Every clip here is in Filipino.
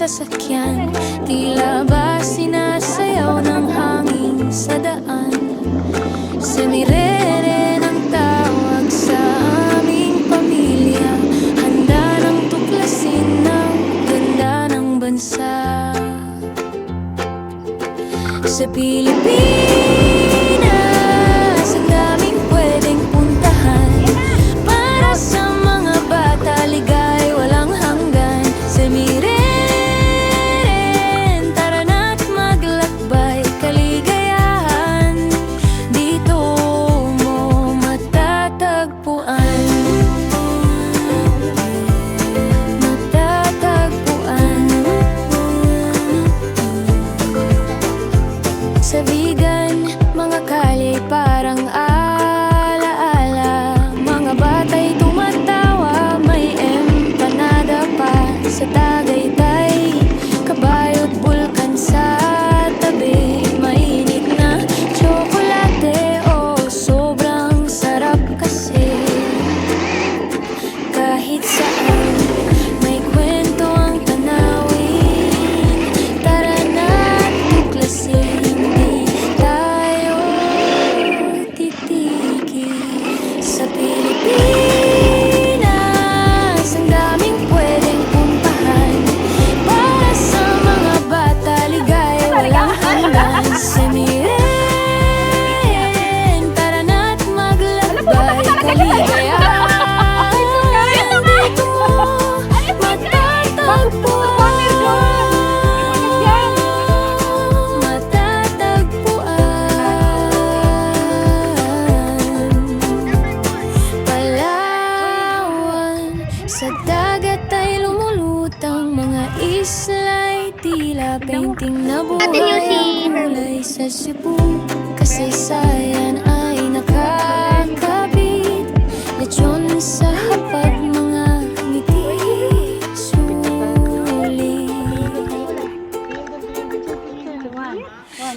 sasakyan, tila ba sinasayaw ng hangin sa daan. Semirere ng tawag sa aming pamilya, handa nang tuklasin ang ganda ng bansa. Sa Pilipinas, ang daming pwedeng puntahan. Para sa mga bata, ligay walang hanggan. Semiren, tara na't maglakbay, kaligayahan dito mo matatagpuan. Sa Vigan, mga kalye parang alaala. Mga bata'y tumatawa, may empanada pa. Sa Tagaytay, kabayo't bulkan sa tabi. Mainit na tsokolate, oh sobrang sarap kasi. Kahit saan, may kwento ang tanawin. Tara na't tuklasin. Sa Pilipinas, ang daming pwedeng puntahan. Para sa mga bata, ligay walang hanggan. Semiren, tara na't maglakbay, kaligayahan dito mo matatagpuan. Sa dagat ay lumulutang mga isla'y tila painting na buhay ang kulay sa Cebu. Kasaysayan ay nakakabit, lechon sa hapag, mga ngiti sulit.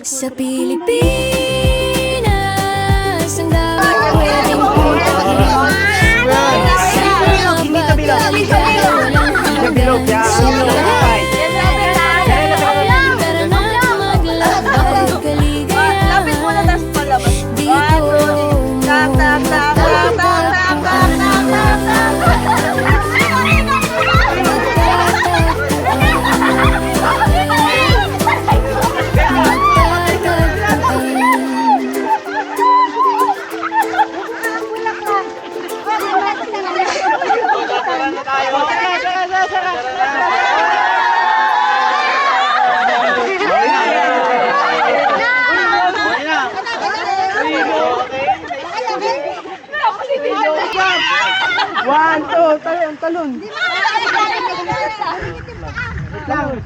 Sa Pilipinas, ang daming pwedeng puntahan. One, two, talon.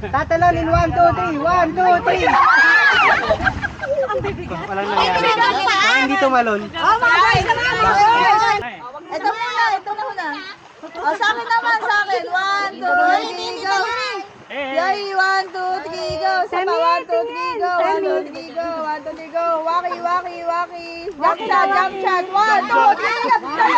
Tatalonin, 1, 2, 3. 1, 2, 3. Walang nangyari. Hindi tumalon. Oh, mga guys, ito muna. Oh, sa akin naman, sa akin. 1, 2, 3, go. Yay, 1, 2, 3, go. Sama, 1, 2, 3, go. 1, 2, 3, go. 1, 2, 3, go. Waki. Jump shot. 1, 2, 3, jump shot.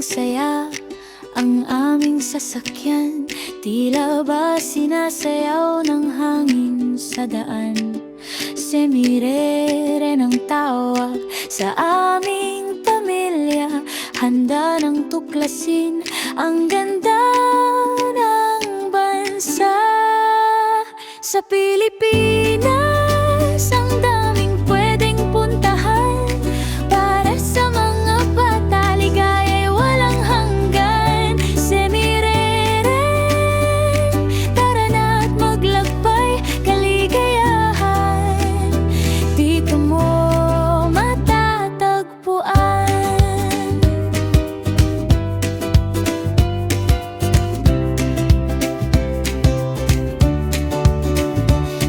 masaya ang aming sasakyan. Tila ba sinasayaw ng hangin sa daan. Semirere ng tawag sa aming pamilya. Handa ng tuklasin ang ganda ng bansa. Sa Pilipinas, ang daming pwedeng puntahan. Para sa mga bata, ligaya'y walang hanggan. Semirere, tara na't maglakbay, kaligayahan dito mo matatagpuan.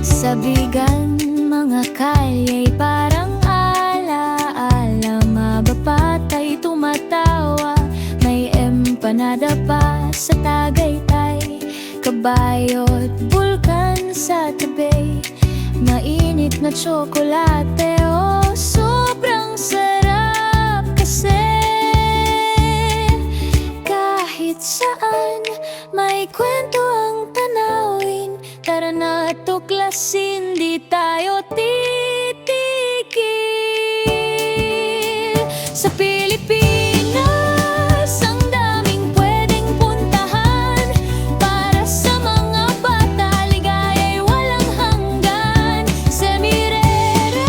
Sa bigan, mga kalya'y parang ala-ala. Mababata'y tumatawa, may empanada pa sa Tagaytay. Kabayo't bulkan sa tabi, mainit na tsokolate. Oh, sobrang sarap kasi kahit saan may kwento ang tanawin. Tara na tuklasin, di tayo titigil. Sa Pilipinas, ang daming pwedeng puntahan. Para sa mga bata, ligaya'y walang hanggan. Semirere,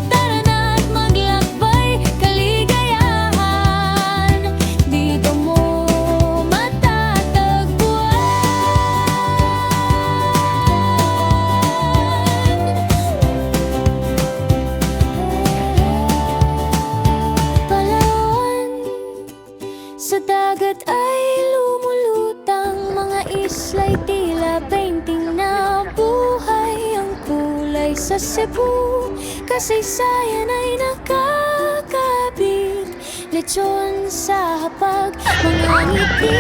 tara na't maglakbay, kaligayahan dito mo matatagpuan. Palawan, sa dagat ay lumulutang mga isla'y tila painting na buhay. Ang kulay sa Cebu, kasaysayan ay nakakabit. Lechon sa hapag, mga ngiti